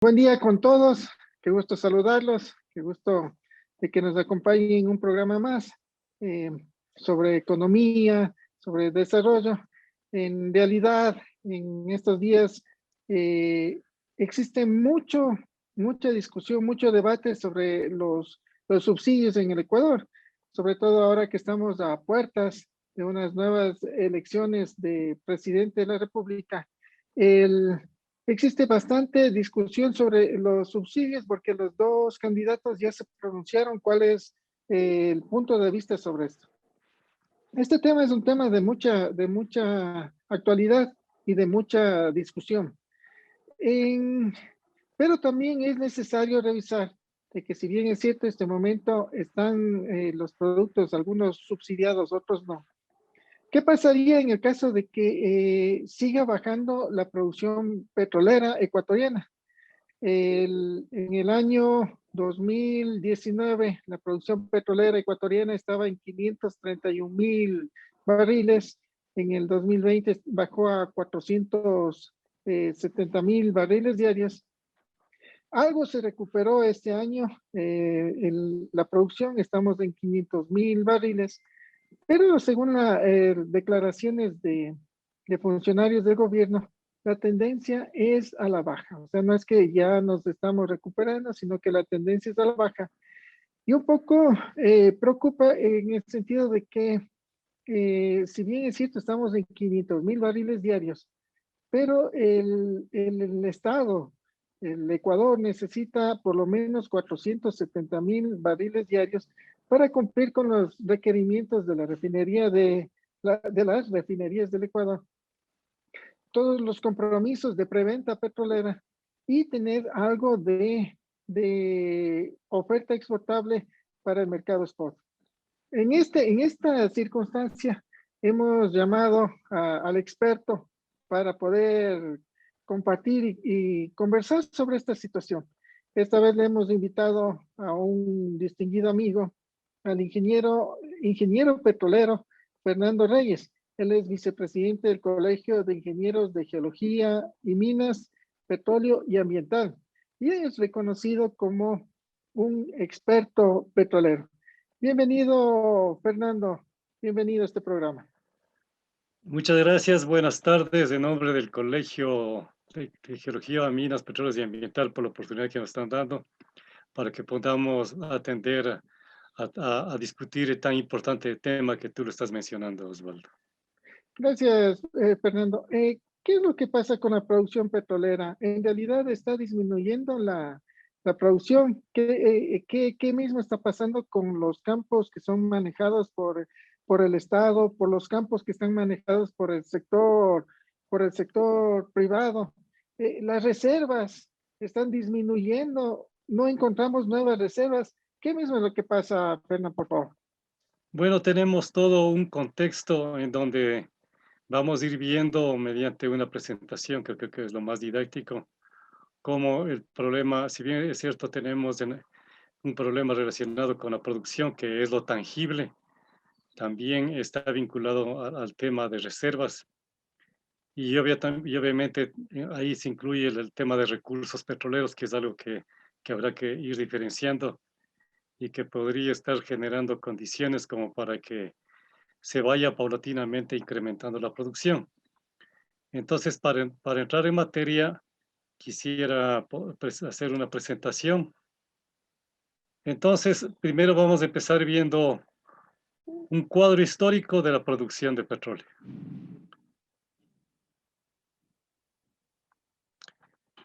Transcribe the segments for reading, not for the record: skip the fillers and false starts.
Buen día con todos, qué gusto saludarlos, qué gusto de que nos acompañen en un programa más eh, sobre economía, sobre desarrollo. En realidad, en estos días eh, existe mucha discusión, mucho debate sobre los subsidios en el Ecuador, sobre todo ahora que estamos a puertas de unas nuevas elecciones de presidente de la República. El, Existe bastante discusión sobre los subsidios porque los dos candidatos ya se pronunciaron cuál es el punto de vista sobre esto. Este tema es un tema de mucha actualidad y de mucha discusión. En, pero también es necesario revisar de que si bien es cierto, en este momento están los productos, algunos subsidiados, otros no. ¿Qué pasaría en el caso de que siga bajando la producción petrolera ecuatoriana? En el año 2019, la producción petrolera ecuatoriana estaba en 531,000 barriles. En el 2020 bajó a 470,000 barriles diarios. Algo se recuperó este año, la producción, estamos en 500,000 barriles, pero según las declaraciones de funcionarios del gobierno, la tendencia es a la baja. O sea, no es que ya nos estamos recuperando, sino que la tendencia es a la baja. Y un poco preocupa en el sentido de que, si bien es cierto, estamos en 500,000 barriles diarios, pero el Estado, el Ecuador necesita por lo menos 470,000 barriles diarios para cumplir con los requerimientos de la refinería de las refinerías del Ecuador, todos los compromisos de preventa petrolera y tener algo de oferta exportable para el mercado spot. En esta circunstancia, hemos llamado al experto para poder compartir y conversar sobre esta situación. Esta vez le hemos invitado a un distinguido amigo, al ingeniero petrolero Fernando Reyes. Él es vicepresidente del Colegio de Ingenieros de Geología y Minas, Petróleo y Ambiental, y es reconocido como un experto petrolero. Bienvenido, Fernando. Bienvenido a este programa. Muchas gracias, buenas tardes, en nombre del Colegio de Geología, Minas, Petróleos y Ambiental por la oportunidad que nos están dando para que podamos atender a discutir el tan importante tema que tú lo estás mencionando, Osvaldo. Gracias, Fernando. ¿Qué es lo que pasa con la producción petrolera? ¿En realidad está disminuyendo la producción? ¿Qué mismo está pasando con los campos que son manejados por el Estado, por los campos que están manejados por el sector privado? Las reservas están disminuyendo, no encontramos nuevas reservas. ¿Qué mismo es lo que pasa, Fernando, por favor? Bueno, tenemos todo un contexto en donde vamos a ir viendo mediante una presentación, que creo que es lo más didáctico, cómo el problema, si bien es cierto, tenemos un problema relacionado con la producción, que es lo tangible, también está vinculado al tema de reservas y obviamente ahí se incluye el tema de recursos petroleros, que es algo que habrá que ir diferenciando y que podría estar generando condiciones como para que se vaya paulatinamente incrementando la producción. Entonces, para entrar en materia, quisiera hacer una presentación. Entonces, primero vamos a empezar viendo un cuadro histórico de la producción de petróleo.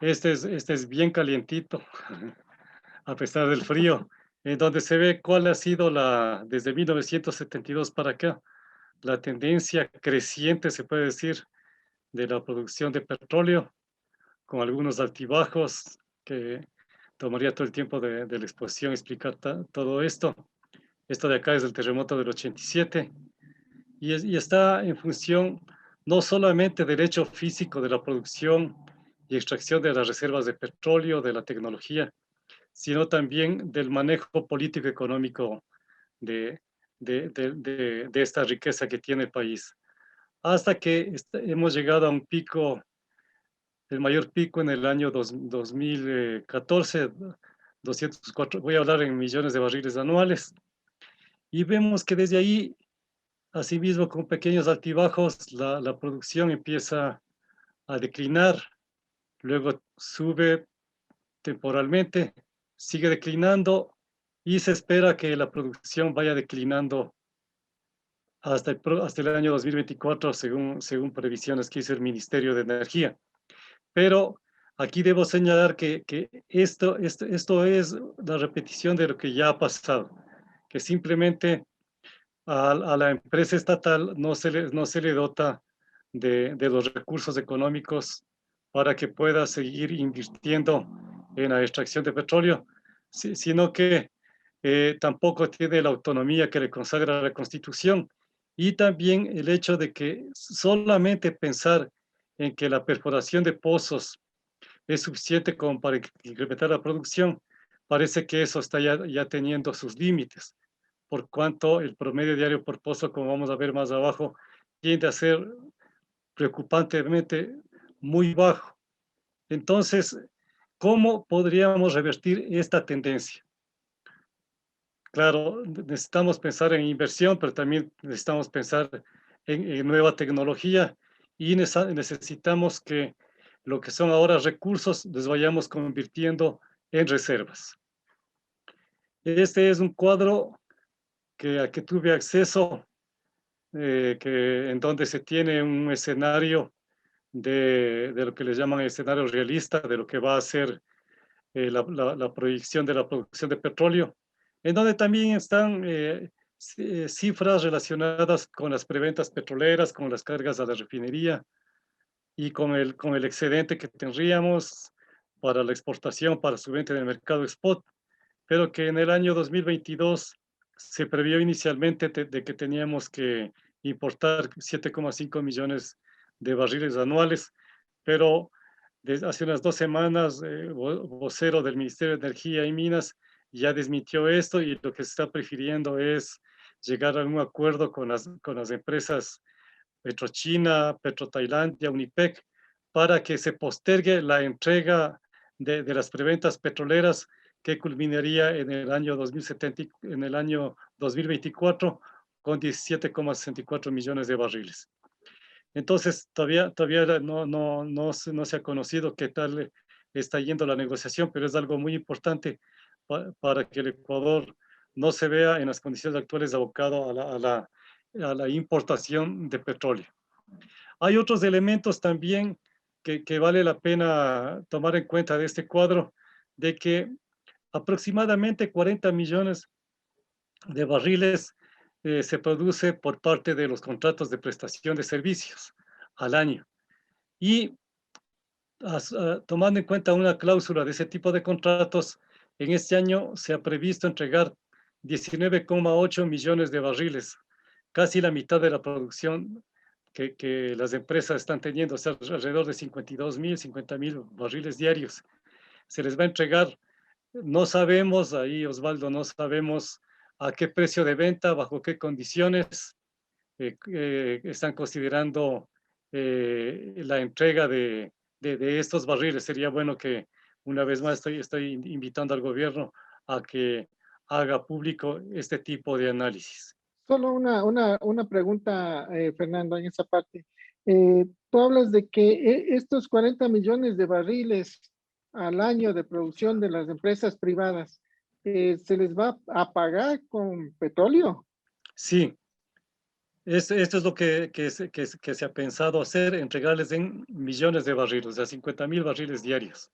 Este es bien calientito, a pesar del frío, en donde se ve cuál ha sido desde 1972 para acá, la tendencia creciente, se puede decir, de la producción de petróleo, con algunos altibajos que tomaría todo el tiempo de la exposición explicar todo esto. Esto de acá es el terremoto del 87 y está en función no solamente del hecho físico de la producción y extracción de las reservas de petróleo, de la tecnología, sino también del manejo político-económico de, de esta riqueza que tiene el país. Hasta que hemos llegado a un pico el mayor pico en el año 2014, 204, voy a hablar en millones de barriles anuales, y vemos que desde ahí, asimismo, con pequeños altibajos, la producción empieza a declinar, luego sube temporalmente, sigue declinando y se espera que la producción vaya declinando hasta el año 2024, según previsiones que hizo el Ministerio de Energía. Pero aquí debo señalar que esto es la repetición de lo que ya ha pasado, que simplemente a la empresa estatal no se le dota de los recursos económicos para que pueda seguir invirtiendo en la extracción de petróleo, sino que tampoco tiene la autonomía que le consagra la Constitución, y también el hecho de que solamente pensar en que la perforación de pozos es suficiente como para incrementar la producción, parece que eso está ya teniendo sus límites, por cuanto el promedio diario por pozo, como vamos a ver más abajo, tiende a ser preocupantemente muy bajo. Entonces, ¿cómo podríamos revertir esta tendencia? Claro, necesitamos pensar en inversión, pero también necesitamos pensar en nueva tecnología, y necesitamos que lo que son ahora recursos los vayamos convirtiendo en reservas. Este es un cuadro al que tuve acceso, en donde se tiene un escenario de lo que le llaman escenario realista, de lo que va a ser la proyección de la producción de petróleo, en donde también están cifras relacionadas con las preventas petroleras, con las cargas a la refinería y con el excedente que tendríamos para la exportación, para su venta en el mercado spot, pero que en el año 2022 se previó inicialmente de que teníamos que importar 7,5 millones de barriles anuales, pero desde hace unas 2 semanas, vocero del Ministerio de Energía y Minas ya desmintió esto, y lo que se está prefiriendo es llegar a un acuerdo con las empresas PetroChina, PetroTailandia, Unipec, para que se postergue la entrega de las preventas petroleras, que culminaría en el año 2070, en el año 2024, con 17,64 millones de barriles. Entonces, todavía no se ha conocido qué tal está yendo la negociación, pero es algo muy importante para que el Ecuador no se vea en las condiciones actuales abocado a la importación de petróleo. Hay otros elementos también que vale la pena tomar en cuenta de este cuadro, de que aproximadamente 40 millones de barriles se produce por parte de los contratos de prestación de servicios al año. Y tomando en cuenta una cláusula de ese tipo de contratos, en este año se ha previsto entregar 19,8 millones de barriles, casi la mitad de la producción que las empresas están teniendo, o sea, alrededor de 52,000, 50,000 barriles diarios. Se les va a entregar, no sabemos, ahí Osvaldo, no sabemos a qué precio de venta, bajo qué condiciones están considerando la entrega de estos barriles. Sería bueno que, una vez más, estoy invitando al gobierno a que haga público este tipo de análisis. Solo una pregunta, Fernando, en esa parte. Tú hablas de que estos 40 millones de barriles al año de producción de las empresas privadas, ¿se les va a pagar con petróleo? Sí, esto es lo que se ha pensado hacer, entregarles en millones de barriles, o sea, 50,000 barriles diarios,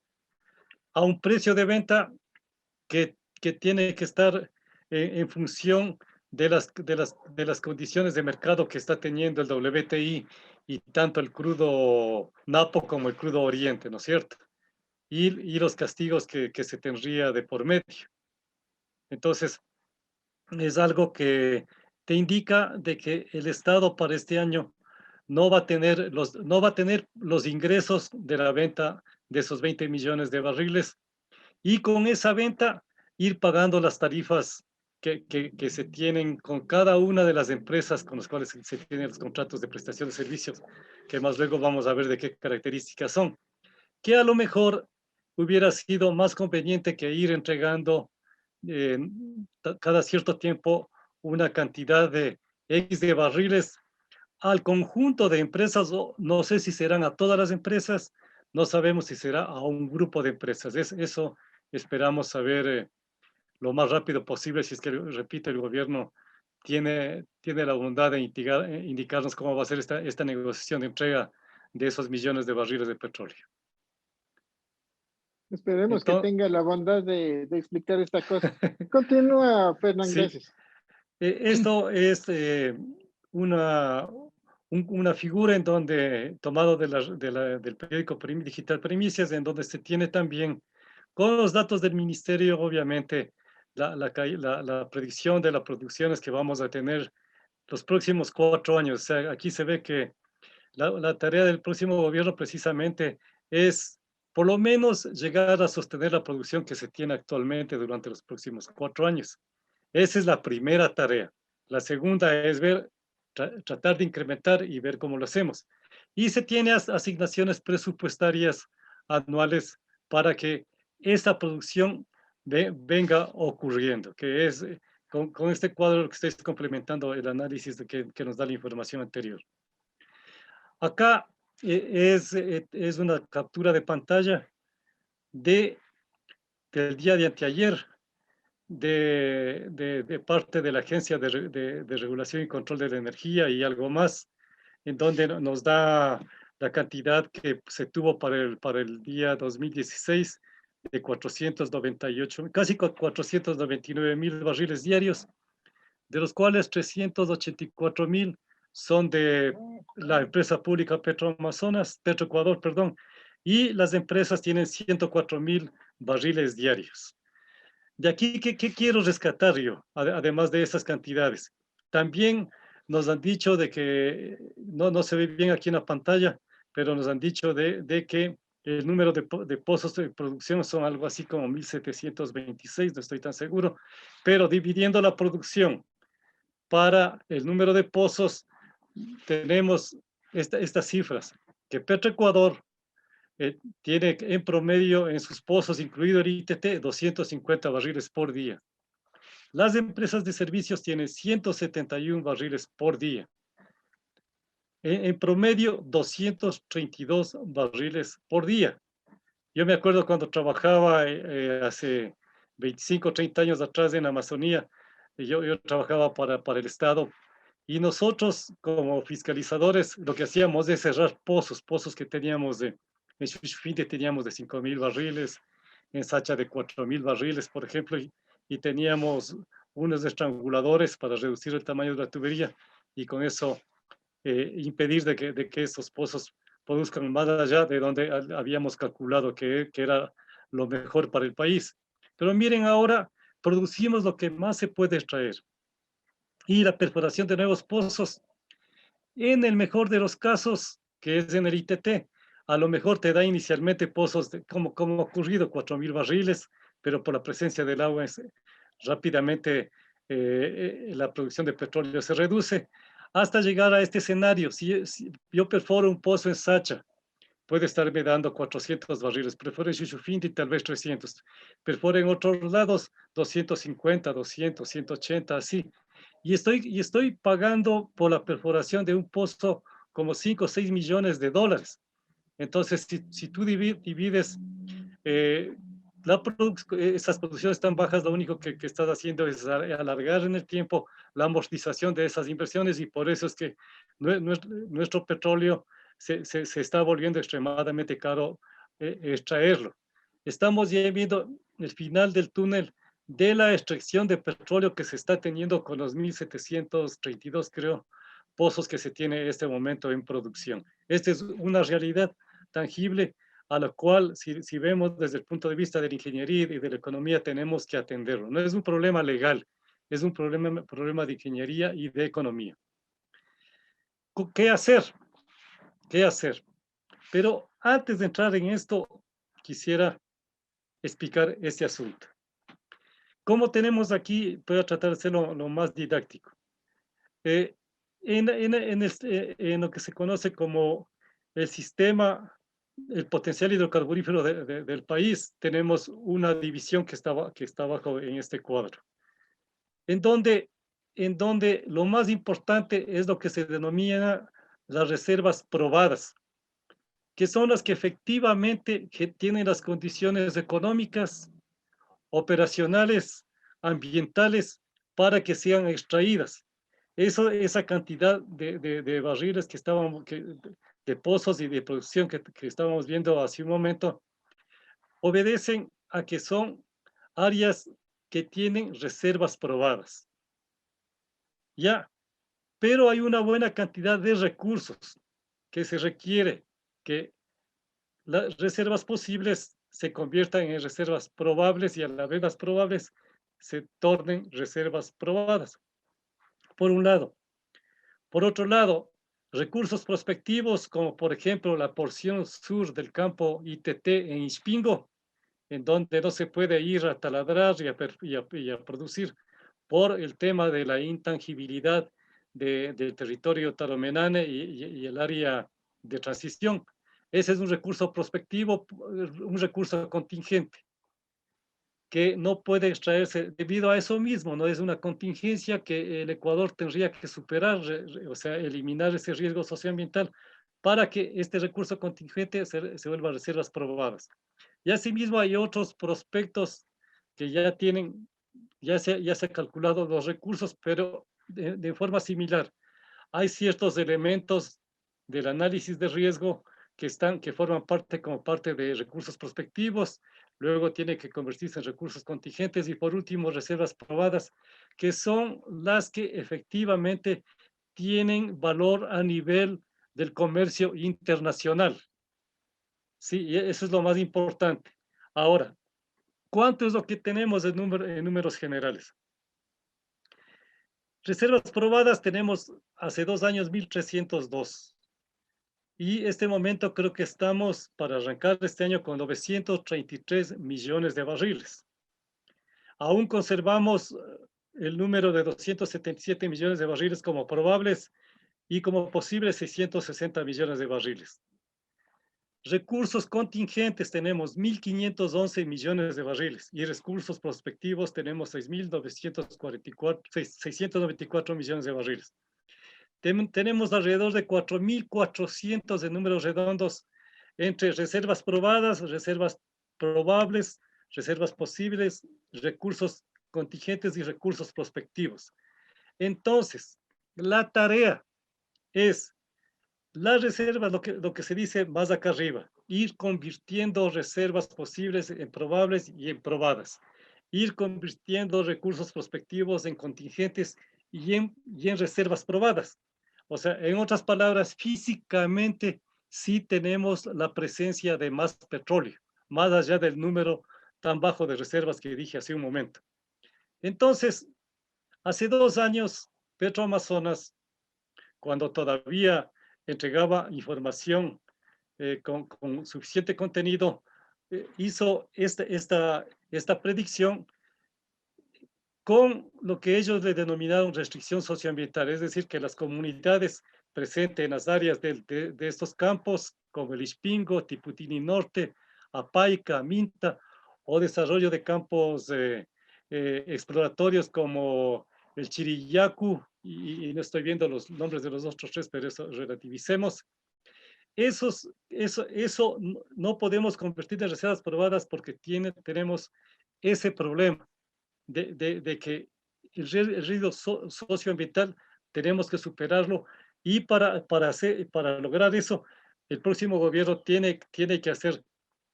a un precio de venta que tiene que estar en función de las condiciones de mercado que está teniendo el WTI, y tanto el crudo Napo como el crudo Oriente, ¿no es cierto? Y los castigos que se tendría de por medio. Entonces, es algo que te indica de que el Estado para este año no va a tener los ingresos de la venta de esos 20 millones de barriles, y con esa venta ir pagando las tarifas que se tienen con cada una de las empresas con las cuales se tienen los contratos de prestación de servicios, que más luego vamos a ver de qué características son. que a lo mejor hubiera sido más conveniente que ir entregando eh, cada cierto tiempo una cantidad de X de barriles al conjunto de empresas, o no sé si serán a todas las empresas, no sabemos si será a un grupo de empresas. Eso esperamos saber lo más rápido posible, si es que, repito, el gobierno tiene la bondad de indicarnos cómo va a ser esta negociación de entrega de esos millones de barriles de petróleo. Esperemos que Entonces, tenga la bondad de explicar esta cosa. Continúa, Fernán, sí, gracias. esto es una, una figura en donde, tomado del periódico digital Primicias, en donde se tiene también, con los datos del ministerio, obviamente, la predicción de las producciones que vamos a tener los próximos 4 años. O sea, aquí se ve que la tarea del próximo gobierno precisamente es por lo menos llegar a sostener la producción que se tiene actualmente durante los próximos 4 años. Esa es la primera tarea. La segunda es tratar de incrementar y ver cómo lo hacemos. Y se tiene asignaciones presupuestarias anuales para que esta producción venga ocurriendo, que es con este cuadro que estáis complementando el análisis que nos da la información anterior. Acá es una captura de pantalla de, del día de anteayer de parte de la Agencia de Regulación y Control de la Energía y algo más, en donde nos da la cantidad que se tuvo para el día 2016 de 498, casi 499,000 barriles diarios, de los cuales 384,000 son de la empresa pública Petroecuador, perdón, y las empresas tienen 104,000 barriles diarios. De aquí, ¿qué quiero rescatar yo, además de esas cantidades? También nos han dicho de que, no se ve bien aquí en la pantalla, pero nos han dicho de que el número de pozos de producción son algo así como 1,726, no estoy tan seguro, pero dividiendo la producción para el número de pozos, tenemos estas cifras, que Petroecuador tiene en promedio en sus pozos, incluido el ITT, 250 barriles por día. Las empresas de servicios tienen 171 barriles por día. En promedio, 232 barriles por día. Yo me acuerdo cuando trabajaba hace 25, 30 años atrás en Amazonía, yo trabajaba para el Estado, y nosotros como fiscalizadores lo que hacíamos es cerrar pozos que teníamos en Shushufindi teníamos de 5,000 barriles, en Sacha de 4,000 barriles, por ejemplo, y teníamos unos estranguladores para reducir el tamaño de la tubería y con eso impedir de que esos pozos produzcan más allá de donde habíamos calculado que era lo mejor para el país. Pero miren, ahora producimos lo que más se puede extraer y la perforación de nuevos pozos, en el mejor de los casos, que es en el ITT, a lo mejor te da inicialmente pozos, como ha ocurrido, 4,000 barriles, pero por la presencia del agua rápidamente la producción de petróleo se reduce, hasta llegar a este escenario. Si yo perforo un pozo en Sacha, puede estarme dando 400 barriles, perforo en Shushufindi tal vez 300, perforo en otros lados 250, 200, 180, así. Y estoy pagando por la perforación de un pozo como 5 o 6 millones de dólares. Entonces, si tú divides eh, esas producciones tan bajas, lo único que estás haciendo es alargar en el tiempo la amortización de esas inversiones, y por eso es que nuestro petróleo se está volviendo extremadamente caro extraerlo. Estamos ya viendo el final del túnel de la extracción de petróleo que se está teniendo con los 1,732, creo, pozos que se tiene en este momento en producción. Esta es una realidad tangible a la cual, si vemos desde el punto de vista de la ingeniería y de la economía, tenemos que atenderlo. No es un problema legal, es un problema de ingeniería y de economía. ¿Qué hacer? ¿Qué hacer? Pero antes de entrar en esto, quisiera explicar este asunto. ¿Cómo tenemos aquí? Voy a tratar de hacerlo lo más didáctico. En lo que se conoce como el sistema el potencial hidrocarburífero del país, tenemos una división que está abajo en este cuadro, en donde lo más importante es lo que se denomina las reservas probadas, que son las que efectivamente tienen las condiciones económicas, operacionales, ambientales, para que sean extraídas. Esa cantidad de barriles que estaban, de pozos y de producción que estábamos viendo hace un momento, obedecen a que son áreas que tienen reservas probadas. Ya, pero hay una buena cantidad de recursos que se requiere que las reservas posibles se conviertan en reservas probables y a la vez las probables se tornen reservas probadas, por un lado. Por otro lado, recursos prospectivos como por ejemplo la porción sur del campo ITT en Ispingo, en donde no se puede ir a taladrar y a producir por el tema de la intangibilidad del territorio taromenane y el área de transición. Ese es un recurso prospectivo, un recurso contingente, que no puede extraerse debido a eso mismo, no es una contingencia que el Ecuador tendría que superar, o sea, eliminar ese riesgo socioambiental para que este recurso contingente se vuelva reservas probadas. Y asimismo hay otros prospectos que ya tienen, ya se ha calculado los recursos, pero de forma similar. Hay ciertos elementos del análisis de riesgo que forman parte como parte de recursos prospectivos, luego tiene que convertirse en recursos contingentes y por último reservas probadas, que son las que efectivamente tienen valor a nivel del comercio internacional. Sí, y eso es lo más importante. Ahora, ¿cuánto es lo que tenemos en números generales? Reservas probadas tenemos hace 2 años 1.302. Y este momento creo que estamos para arrancar este año con 933 millones de barriles. Aún conservamos el número de 277 millones de barriles como probables y como posibles 660 millones de barriles. Recursos contingentes tenemos 1.511 millones de barriles y recursos prospectivos tenemos 694 millones de barriles. Tenemos alrededor de 4.400 de números redondos entre reservas probadas, reservas probables, reservas posibles, recursos contingentes y recursos prospectivos. Entonces, la tarea es las reservas, lo que se dice más acá arriba, ir convirtiendo reservas posibles en probables y en probadas, ir convirtiendo recursos prospectivos en contingentes y en reservas probadas. O sea, en otras palabras, físicamente sí tenemos la presencia de más petróleo, más allá del número tan bajo de reservas que dije hace un momento. Entonces, hace 2 años, Petroamazonas, cuando todavía entregaba información con suficiente contenido, hizo esta predicción con lo que ellos le denominaron restricción socioambiental, es decir, que las comunidades presentes en las áreas de estos campos, como el Ispingo, Tiputini Norte, Apaica, Minta, o desarrollo de campos exploratorios como el Chirillacu, y no estoy viendo los nombres de los otros 3, pero eso relativicemos. Eso no podemos convertir en reservas probadas porque tenemos ese problema de que el riesgo socioambiental tenemos que superarlo y para lograr eso, el próximo gobierno tiene que hacer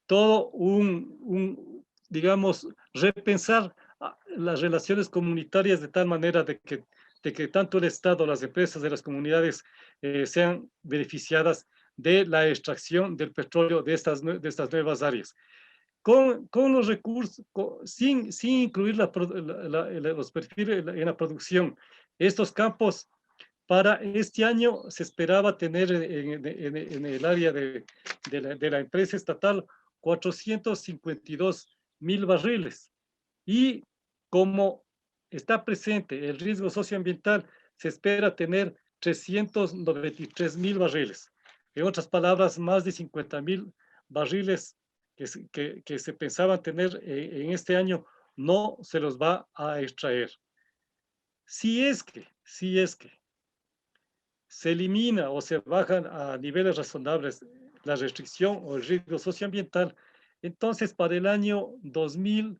todo digamos, repensar las relaciones comunitarias de tal manera de que tanto el Estado, las empresas de las comunidades sean beneficiadas de la extracción del petróleo de estas nuevas áreas. Con los recursos, sin incluir los perfiles en la producción. Estos campos, para este año se esperaba tener en el área de la empresa estatal 452.000 barriles. Y como está presente el riesgo socioambiental, se espera tener 393.000 barriles. En otras palabras, más de 50.000 barriles que se pensaban tener en este año, no se los va a extraer. Si es que se elimina o se bajan a niveles razonables la restricción o el riesgo socioambiental, entonces para el año 2000,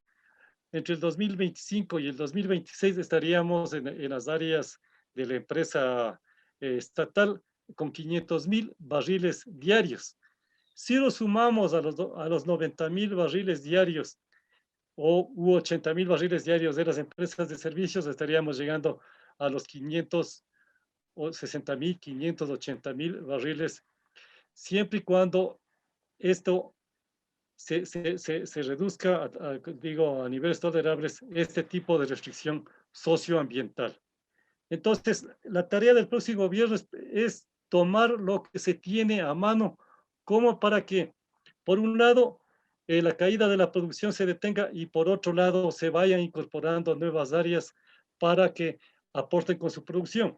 entre el 2025 y el 2026 estaríamos en las áreas de la empresa estatal con 500.000 barriles diarios. Si lo sumamos a los 90.000 barriles diarios u 80.000 barriles diarios de las empresas de servicios, estaríamos llegando a los 560.000, 580.000 barriles, siempre y cuando esto se reduzca, digo, a niveles tolerables, este tipo de restricción socioambiental. Entonces, la tarea del próximo gobierno es tomar lo que se tiene a mano como para que, por un lado, la caída de la producción se detenga y por otro lado se vayan incorporando nuevas áreas para que aporten con su producción.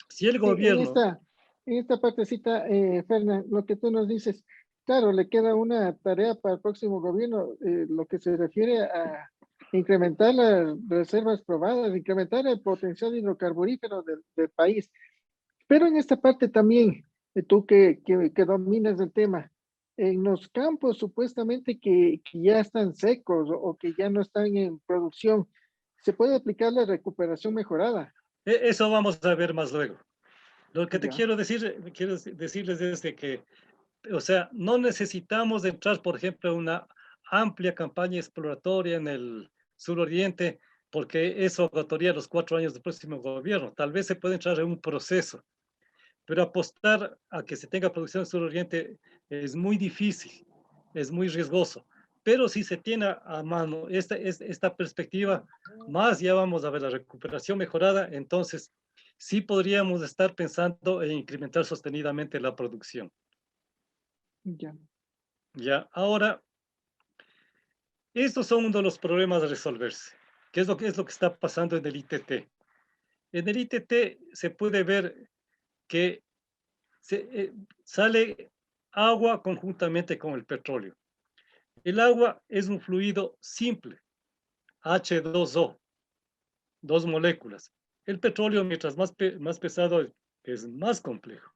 Si el Sí, gobierno, en esta partecita, Fernán, lo que tú nos dices, claro, le queda una tarea para el próximo gobierno, lo que se refiere a incrementar las reservas probadas, incrementar el potencial hidrocarburífero del país. Pero en esta parte también, tú que dominas el tema, en los campos supuestamente que ya están secos o que ya no están en producción, se puede aplicar la recuperación mejorada. eso vamos a ver más luego. Lo que te Ya, quiero decirles es de que, o sea, no necesitamos entrar, por ejemplo, a una amplia campaña exploratoria en el suroriente, porque eso agotaría los 4 años del próximo gobierno. Tal vez se puede entrar en un proceso, pero apostar a que se tenga producción en el suroriente es muy difícil, es muy riesgoso. Pero si se tiene a mano esta perspectiva, más ya vamos a ver la recuperación mejorada, entonces sí podríamos estar pensando en incrementar sostenidamente la producción. ya. Ya, ahora, estos son uno de los problemas a resolverse. ¿Qué es lo que está pasando en el ITT? En el ITT se puede ver que sale agua conjuntamente con el petróleo. El agua es un fluido simple, H2O, dos moléculas. El petróleo, mientras más pesado, es más complejo.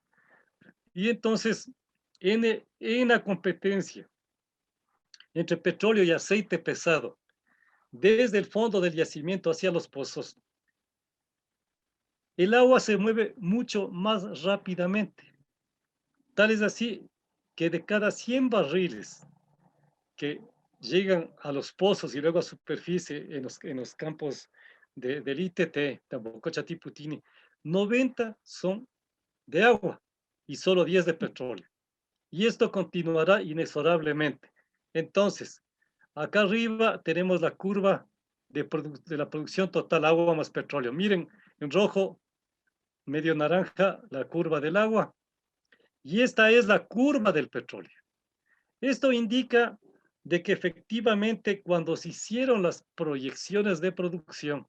Y entonces, en la competencia entre petróleo y aceite pesado, desde el fondo del yacimiento hacia los pozos, el agua se mueve mucho más rápidamente. Tal es así que de cada 100 barriles que llegan a los pozos y luego a superficie en los campos del ITT, Tambococha Tiputini, 90 son de agua y solo 10 de petróleo. Y esto continuará inexorablemente. Entonces, acá arriba tenemos la curva de la producción total, agua más petróleo. Miren, en rojo, medio naranja, la curva del agua. Y esta es la curva del petróleo. Esto indica de que efectivamente cuando se hicieron las proyecciones de producción,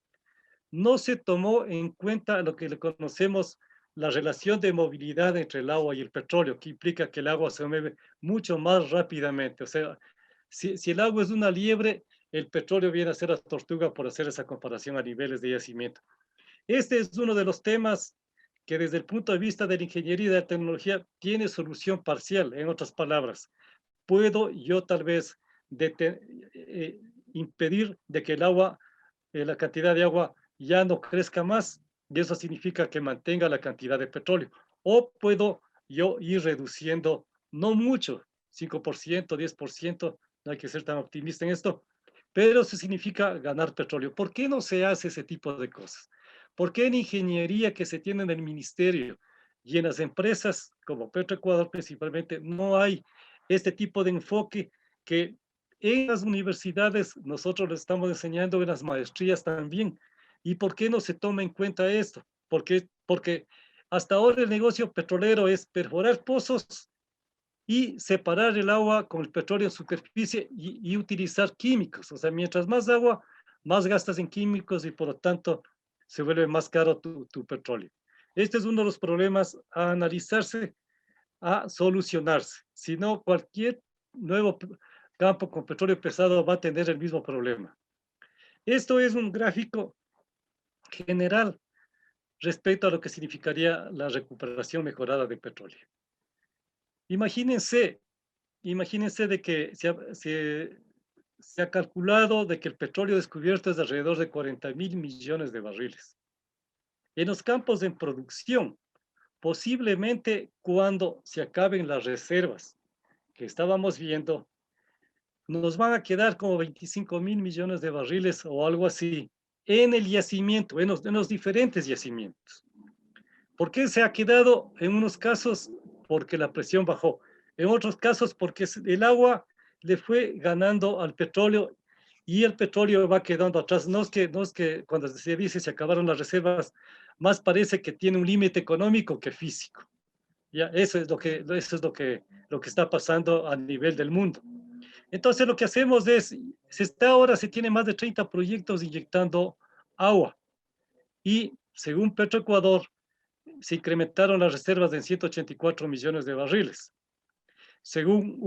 no se tomó en cuenta lo que le conocemos la relación de movilidad entre el agua y el petróleo, que implica que el agua se mueve mucho más rápidamente. O sea, si el agua es una liebre, el petróleo viene a ser la tortuga, por hacer esa comparación a niveles de yacimiento. Este es uno de los temas que desde el punto de vista de la ingeniería y de la tecnología tiene solución parcial. En otras palabras, puedo yo tal vez impedir de que el agua, la cantidad de agua ya no crezca más, y eso significa que mantenga la cantidad de petróleo. O puedo yo ir reduciendo, no mucho, 5%, 10%, no hay que ser tan optimista en esto, pero eso significa ganar petróleo. ¿Por qué no se hace ese tipo de cosas? ¿Por qué en ingeniería que se tiene en el ministerio y en las empresas como Petroecuador principalmente no hay este tipo de enfoque que en las universidades nosotros les estamos enseñando, en las maestrías también? ¿Y por qué no se toma en cuenta esto? Porque hasta ahora el negocio petrolero es perforar pozos y separar el agua con el petróleo en superficie y utilizar químicos. O sea, mientras más agua, más gastas en químicos y por lo tanto se vuelve más caro tu petróleo. Este es uno de los problemas a analizarse, a solucionarse. Si no, cualquier nuevo campo con petróleo pesado va a tener el mismo problema. Esto es un gráfico general respecto a lo que significaría la recuperación mejorada de petróleo. Imagínense, imagínense de que se ha calculado de que el petróleo descubierto es de alrededor de 40.000 millones de barriles. En los campos en producción, posiblemente cuando se acaben las reservas que estábamos viendo, nos van a quedar como 25.000 millones de barriles o algo así en el yacimiento, en los diferentes yacimientos. ¿Por qué se ha quedado en unos casos? Porque la presión bajó. En otros casos porque el agua le fue ganando al petróleo y el petróleo va quedando atrás. No es que cuando se dice se acabaron las reservas, más parece que tiene un límite económico que físico. Ya, eso es lo que está pasando a nivel del mundo. Entonces lo que hacemos es, ahora se tiene más de 30 proyectos inyectando agua y según Petroecuador se incrementaron las reservas en 184 millones de barriles. Según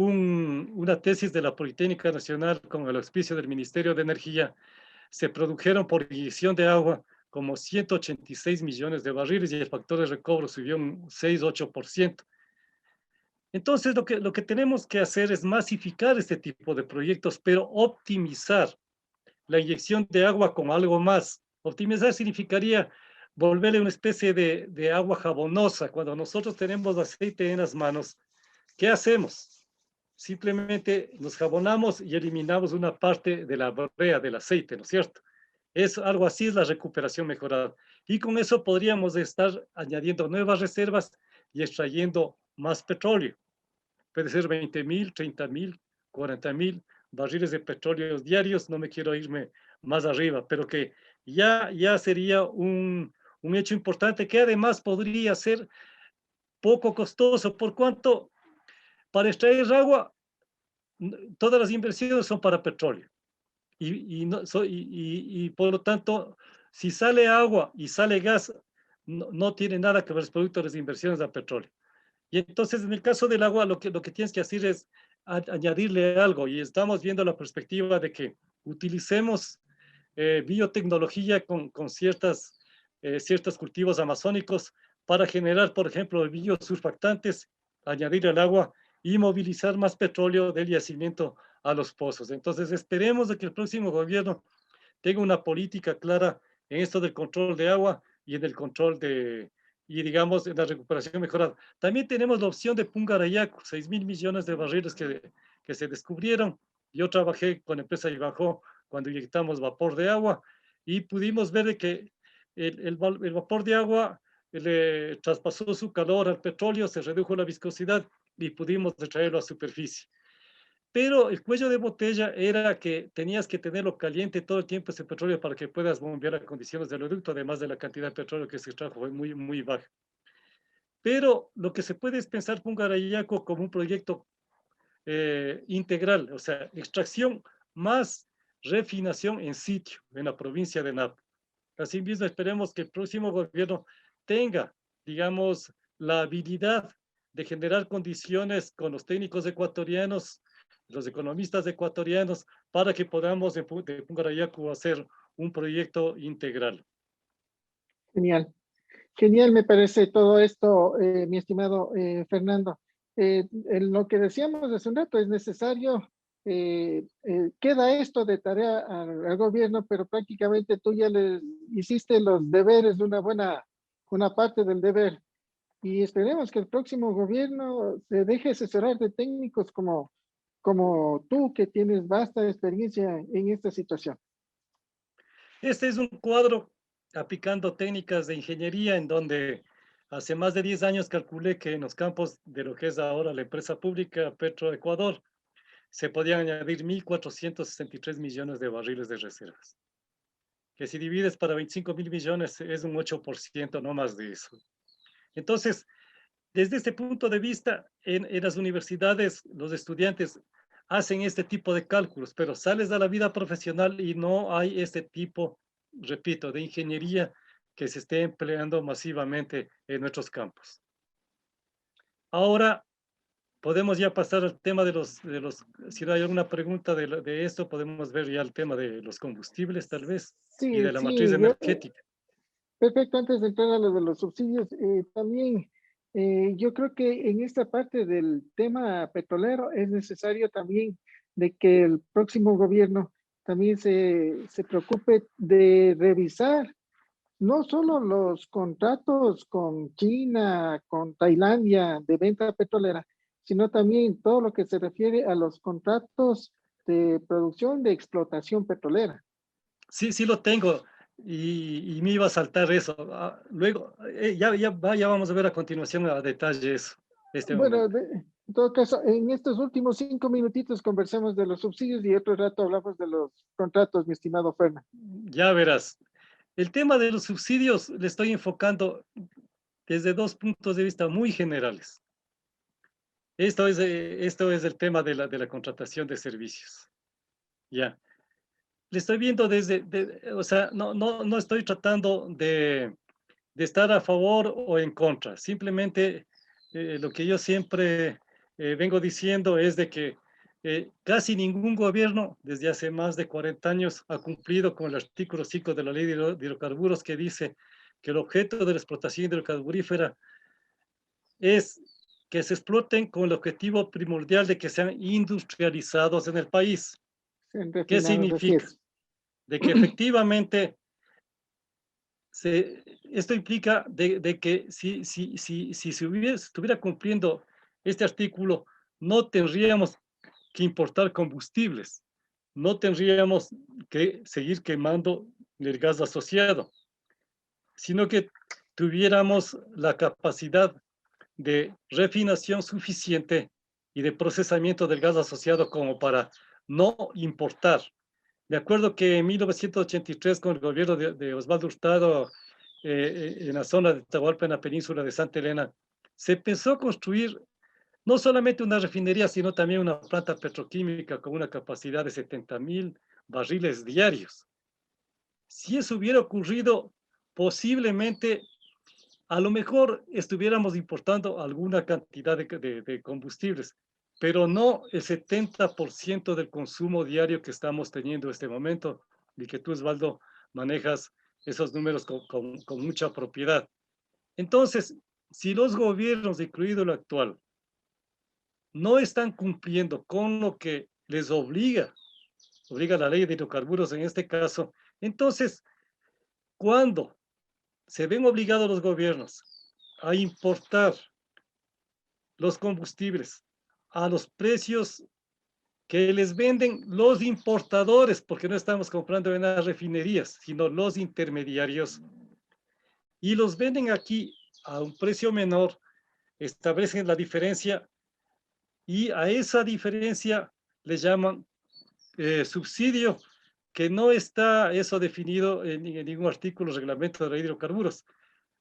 una tesis de la Politécnica Nacional con el auspicio del Ministerio de Energía, se produjeron por inyección de agua como 186 millones de barriles y el factor de recobro subió un 6-8%. Entonces, lo que tenemos que hacer es masificar este tipo de proyectos, pero optimizar la inyección de agua con algo más. Optimizar significaría volverle una especie de agua jabonosa. Cuando nosotros tenemos aceite en las manos, ¿qué hacemos? Simplemente nos jabonamos y eliminamos una parte de la brea del aceite, ¿no es cierto? Es algo así, es la recuperación mejorada. Y con eso podríamos estar añadiendo nuevas reservas y extrayendo más petróleo. Puede ser 20.000, 30.000, 40.000 barriles de petróleo diarios, no me quiero irme más arriba, pero que ya sería un hecho importante que además podría ser poco costoso, por cuanto para extraer agua, todas las inversiones son para petróleo. Y por lo tanto, si sale agua y sale gas, no tiene nada que ver producto de las inversiones a petróleo. Y entonces, en el caso del agua, lo que tienes que hacer es añadirle algo. Y estamos viendo la perspectiva de que utilicemos biotecnología con ciertos cultivos amazónicos para generar, por ejemplo, biosurfactantes, añadir al agua y movilizar más petróleo del yacimiento a los pozos. Entonces, esperemos de que el próximo gobierno tenga una política clara en esto del control de agua y en el control y digamos, en la recuperación mejorada. También tenemos la opción de Pungarayacu, 6.000 millones de barriles que se descubrieron. Yo trabajé con la empresa Ibajo cuando inyectamos vapor de agua y pudimos ver de que el vapor de agua le traspasó su calor al petróleo, se redujo la viscosidad y pudimos extraerlo a superficie. Pero el cuello de botella era que tenías que tenerlo caliente todo el tiempo ese petróleo para que puedas bombear a condiciones del oleoducto, además de la cantidad de petróleo que se extrajo fue muy, muy baja. Pero lo que se puede es pensar Pungarayacu como un proyecto integral, o sea, extracción más refinación en sitio, en la provincia de Napo. Asimismo, esperemos que el próximo gobierno tenga, digamos, la habilidad de generar condiciones con los técnicos ecuatorianos, los economistas ecuatorianos, para que podamos de Pungarayacu hacer un proyecto integral. Genial. Genial, me parece todo esto, mi estimado Fernando. En lo que decíamos hace un rato, es necesario, queda esto de tarea al gobierno, pero prácticamente tú ya le hiciste los deberes, una parte del deber. Y esperemos que el próximo gobierno se deje asesorar de técnicos como tú, que tienes vasta experiencia en esta situación. Este es un cuadro aplicando técnicas de ingeniería en donde hace más de 10 años calculé que en los campos de lo que es ahora la empresa pública Petroecuador se podían añadir 1.463 millones de barriles de reservas. Que si divides para 25.000 millones es un 8%, no más de eso. Entonces, desde este punto de vista, en las universidades, los estudiantes hacen este tipo de cálculos, pero sales a la vida profesional y no hay este tipo, repito, de ingeniería que se esté empleando masivamente en nuestros campos. Ahora, podemos ya pasar al tema si no hay alguna pregunta de esto, podemos ver ya el tema de los combustibles tal vez y Sí, de la matriz sí, yo, energética. perfecto. Antes de entrar a lo de los subsidios, también yo creo que en esta parte del tema petrolero es necesario también de que el próximo gobierno también se preocupe de revisar no solo los contratos con China, con Tailandia de venta petrolera, sino también todo lo que se refiere a los contratos de producción de explotación petrolera. Sí, sí lo tengo y me iba a saltar eso. Luego, ya vamos a ver a continuación a detalle eso, este Bueno, momento. en todo caso, en estos últimos 5 minutitos conversamos de los subsidios y otro rato hablamos de los contratos, mi estimado Fernando. Ya verás. El tema de los subsidios le estoy enfocando desde dos puntos de vista muy generales. Esto es el tema de la contratación de servicios. Ya. Le estoy viendo o sea, no estoy tratando de estar a favor o en contra. Simplemente lo que yo siempre vengo diciendo es de que casi ningún gobierno desde hace más de 40 años ha cumplido con el artículo 5 de la ley de hidrocarburos que dice que el objeto de la explotación hidrocarburífera es que se exploten con el objetivo primordial de que sean industrializados en el país. En ¿Qué refinados, así significa? es. De que efectivamente esto implica de que si estuviera cumpliendo este artículo, no tendríamos que importar combustibles, no tendríamos que seguir quemando el gas asociado, sino que tuviéramos la capacidad de refinación suficiente y de procesamiento del gas asociado como para no importar. De acuerdo que en 1983, con el gobierno de Osvaldo Hurtado, en la zona de Atahualpa, en la península de Santa Elena, se pensó construir no solamente una refinería, sino también una planta petroquímica con una capacidad de 70,000 barriles diarios. Si eso hubiera ocurrido, posiblemente, a lo mejor estuviéramos importando alguna cantidad de combustibles, pero no el 70% del consumo diario que estamos teniendo en este momento, y que tú, Osvaldo, manejas esos números con mucha propiedad. Entonces, si los gobiernos, incluido el actual, no están cumpliendo con lo que les obliga la ley de hidrocarburos en este caso, entonces, ¿cuándo se ven obligados los gobiernos a importar los combustibles a los precios que les venden los importadores, porque no estamos comprando en las refinerías, sino los intermediarios, y los venden aquí a un precio menor, establecen la diferencia y a esa diferencia le llaman subsidio, que no está eso definido en ningún artículo o reglamento de la hidrocarburos.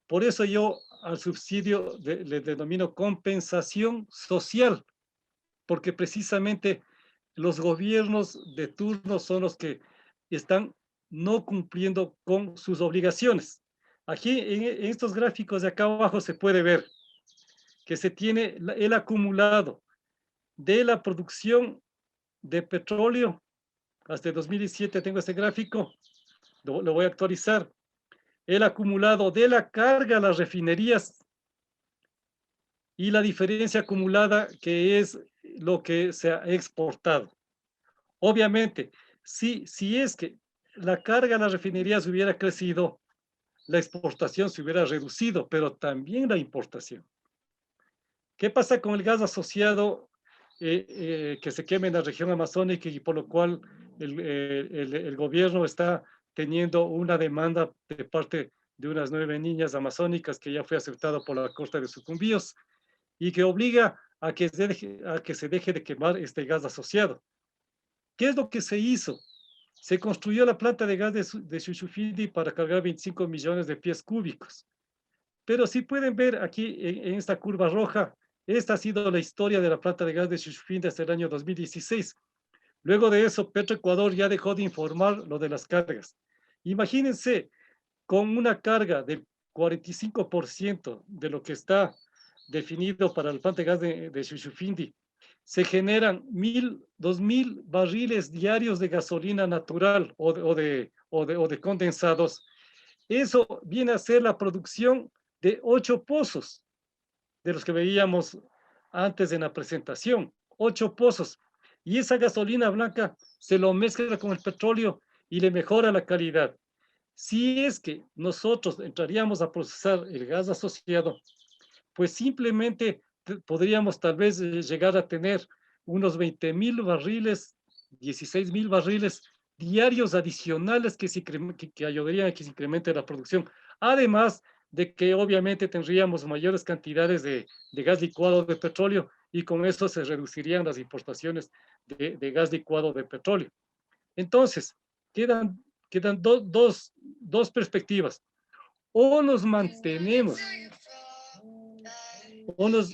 Por eso yo al subsidio le denomino compensación social, porque precisamente los gobiernos de turno son los que están no cumpliendo con sus obligaciones. Aquí en estos gráficos de acá abajo se puede ver que se tiene el acumulado de la producción de petróleo hasta el 2017. Tengo este gráfico, lo voy a actualizar. El acumulado de la carga a las refinerías y la diferencia acumulada, que es lo que se ha exportado. Obviamente, si es que la carga a las refinerías hubiera crecido, la exportación se hubiera reducido, pero también la importación. ¿Qué pasa con el gas asociado que se quema en la región amazónica y por lo cual el gobierno está teniendo una demanda de parte de unas 9 niñas amazónicas que ya fue aceptado por la Corte de Sucumbíos y que obliga a que se deje de quemar este gas asociado? ¿Qué es lo que se hizo? Se construyó la planta de gas de Shushufindi para cargar 25 millones de pies cúbicos. Pero si pueden ver aquí en esta curva roja, esta ha sido la historia de la planta de gas de Shushufindi hasta el año 2016. Luego de eso, Petroecuador ya dejó de informar lo de las cargas. Imagínense, con una carga del 45% de lo que está definido para el plan de gas de Shushufindi, se generan 2.000 barriles diarios de gasolina natural o de condensados. Eso viene a ser la producción de 8 pozos, de los que veíamos antes en la presentación, 8 pozos. Y esa gasolina blanca se lo mezcla con el petróleo y le mejora la calidad. Si es que nosotros entraríamos a procesar el gas asociado, pues simplemente podríamos tal vez llegar a tener unos 20.000 barriles, 16.000 barriles diarios adicionales que ayudarían a que se incremente la producción. Además de que obviamente tendríamos mayores cantidades de gas licuado de petróleo y con eso se reducirían las importaciones de gas licuado de petróleo. Entonces, quedan dos perspectivas. O nos mantenemos, o nos,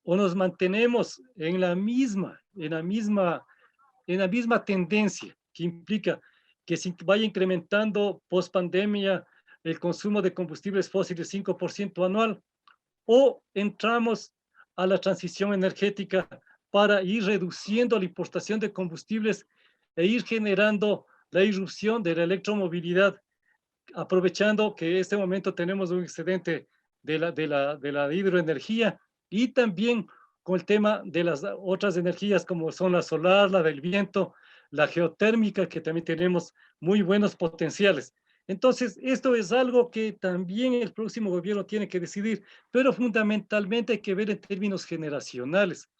o nos mantenemos en la misma tendencia, que implica que se vaya incrementando post pandemia el consumo de combustibles fósiles 5% anual, o entramos a la transición energética para ir reduciendo la importación de combustibles e ir generando la irrupción de la electromovilidad, aprovechando que en este momento tenemos un excedente de la hidroenergía y también con el tema de las otras energías como son la solar, la del viento, la geotérmica, que también tenemos muy buenos potenciales. Entonces, esto es algo que también el próximo gobierno tiene que decidir, pero fundamentalmente hay que ver en términos generacionales.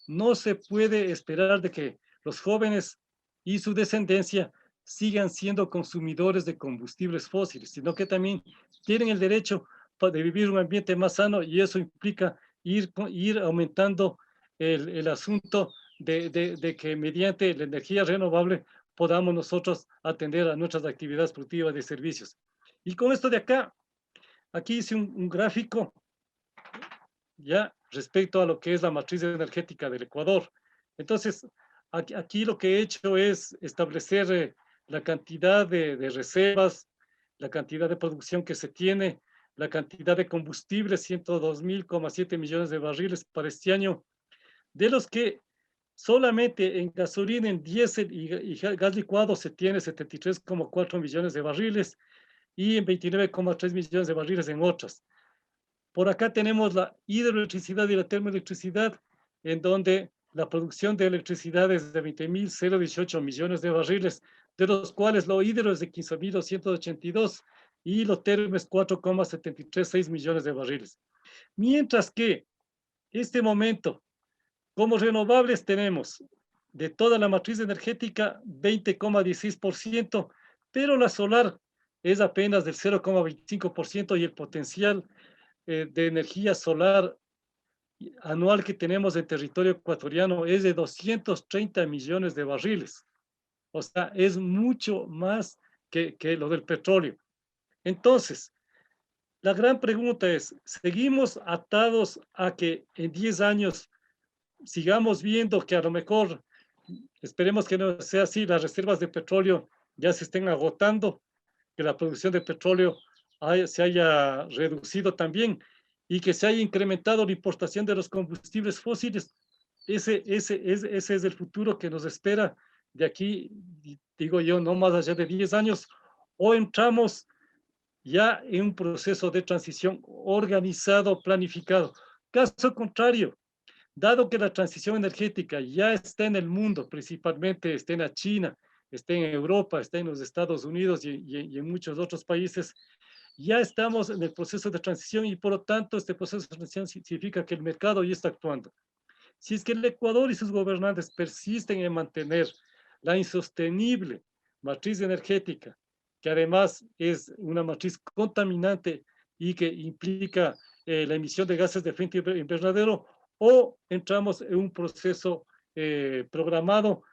No se puede esperar de que los jóvenes y su descendencia sigan siendo consumidores de combustibles fósiles, sino que también tienen el derecho de vivir un ambiente más sano, y eso implica ir aumentando el asunto de que mediante la energía renovable podamos nosotros atender a nuestras actividades productivas de servicios. Y con esto de acá, aquí hice un gráfico ya respecto a lo que es la matriz energética del Ecuador. Entonces, aquí lo que he hecho es establecer la cantidad de reservas, la cantidad de producción que se tiene, la cantidad de combustible, 102.7 millones de barriles para este año, de los que solamente en gasolina, en diésel y gas licuado se tiene 73,4 millones de barriles y en 29,3 millones de barriles en otras. Por acá tenemos la hidroelectricidad y la termoelectricidad, en donde la producción de electricidad es de 20.018 millones de barriles, de los cuales lo hidro es de 15.282 y lo termo es 4,736 millones de barriles. Mientras que este momento, como renovables tenemos de toda la matriz energética 20,16%, pero la solar es apenas del 0,25% y el potencial de energía solar anual que tenemos en territorio ecuatoriano es de 230 millones de barriles. O sea, es mucho más que lo del petróleo. Entonces, la gran pregunta es, ¿seguimos atados a que en 10 años sigamos viendo que a lo mejor, esperemos que no sea así, las reservas de petróleo ya se estén agotando, que la producción de petróleo se haya reducido también y que se haya incrementado la importación de los combustibles fósiles? Ese es el futuro que nos espera de aquí, digo yo, no más allá de 10 años, o entramos ya en un proceso de transición organizado, planificado. Caso contrario, dado que la transición energética ya está en el mundo, principalmente está en la China, está en Europa, está en los Estados Unidos y en muchos otros países, ya estamos en el proceso de transición y por lo tanto este proceso de transición significa que el mercado ya está actuando. Si es que el Ecuador y sus gobernantes persisten en mantener la insostenible matriz energética, que además es una matriz contaminante y que implica la emisión de gases de efecto invernadero, o entramos en un proceso programado.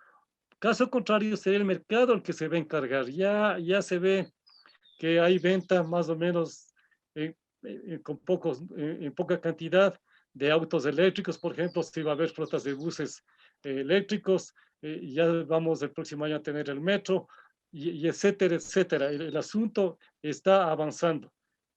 Caso contrario, sería el mercado el que se va a encargar. Ya se ve que hay venta más o menos en poca cantidad de autos eléctricos. Por ejemplo, si va a haber flotas de buses eléctricos, ya vamos el próximo año a tener el metro, y etcétera, etcétera. El asunto está avanzando.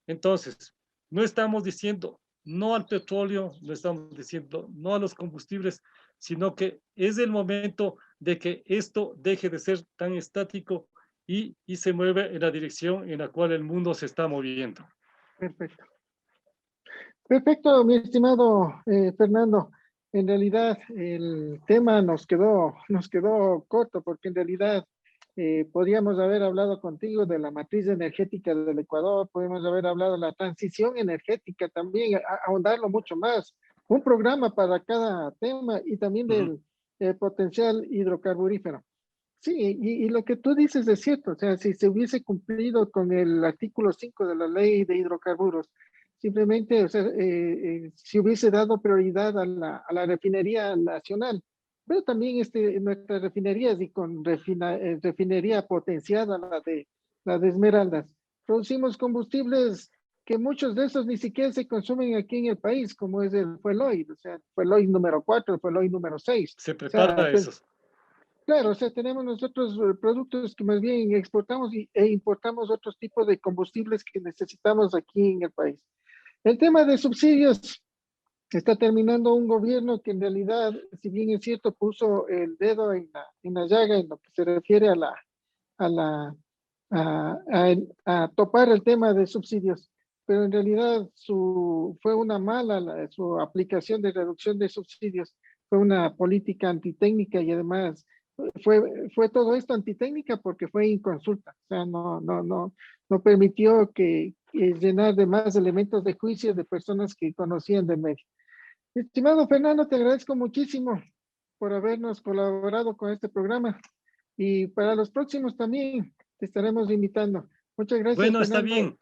Entonces, no estamos diciendo no al petróleo, le estamos diciendo no a los combustibles, sino que es el momento de que esto deje de ser tan estático y se mueve en la dirección en la cual el mundo se está moviendo. Perfecto. Perfecto, mi estimado Fernando. En realidad el tema nos quedó corto porque en realidad podríamos haber hablado contigo de la matriz energética del Ecuador, podemos haber hablado de la transición energética también, ahondarlo mucho más, un programa para cada tema y también Ujú. del potencial hidrocarburífero. Sí, y lo que tú dices es cierto, o sea, si se hubiese cumplido con el artículo 5 de la ley de hidrocarburos, simplemente, o sea, se hubiese dado prioridad a la refinería nacional, pero también nuestras refinerías y con refinería potenciada, la de Esmeraldas, producimos combustibles que muchos de esos ni siquiera se consumen aquí en el país, como es el fuel oil, o sea, el fuel oil número 4, el fuel oil número 6. Se O sea, prepara eso. claro, o sea, tenemos nosotros productos que más bien exportamos e importamos otros tipos de combustibles que necesitamos aquí en el país. El tema de subsidios, está terminando un gobierno que en realidad, si bien es cierto, puso el dedo en la llaga en lo que se refiere a la, a topar el tema de subsidios, pero en realidad fue una mala su aplicación de reducción de subsidios, fue una política antitécnica y además fue todo esto antitécnica porque fue inconsulta, o sea, no permitió que llenar de más elementos de juicio de personas que conocían de medio. Estimado Fernando, te agradezco muchísimo por habernos colaborado con este programa y para los próximos también te estaremos invitando. Muchas gracias, Bueno, está Fernando. bien.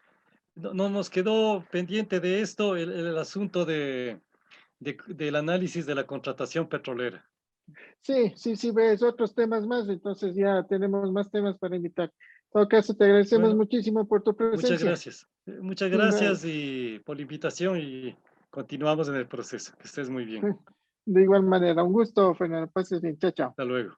No nos quedó pendiente de esto el asunto del análisis de la contratación petrolera. Sí, ves otros temas más, entonces ya tenemos más temas para invitar. En todo caso, te agradecemos Bueno, muchísimo por tu muchas presencia. gracias. Muchas Sí, gracias y por la invitación y continuamos en el proceso. Que estés muy bien. de igual manera, un gusto, Fernando. Pases bien. Chao, chao. Hasta luego.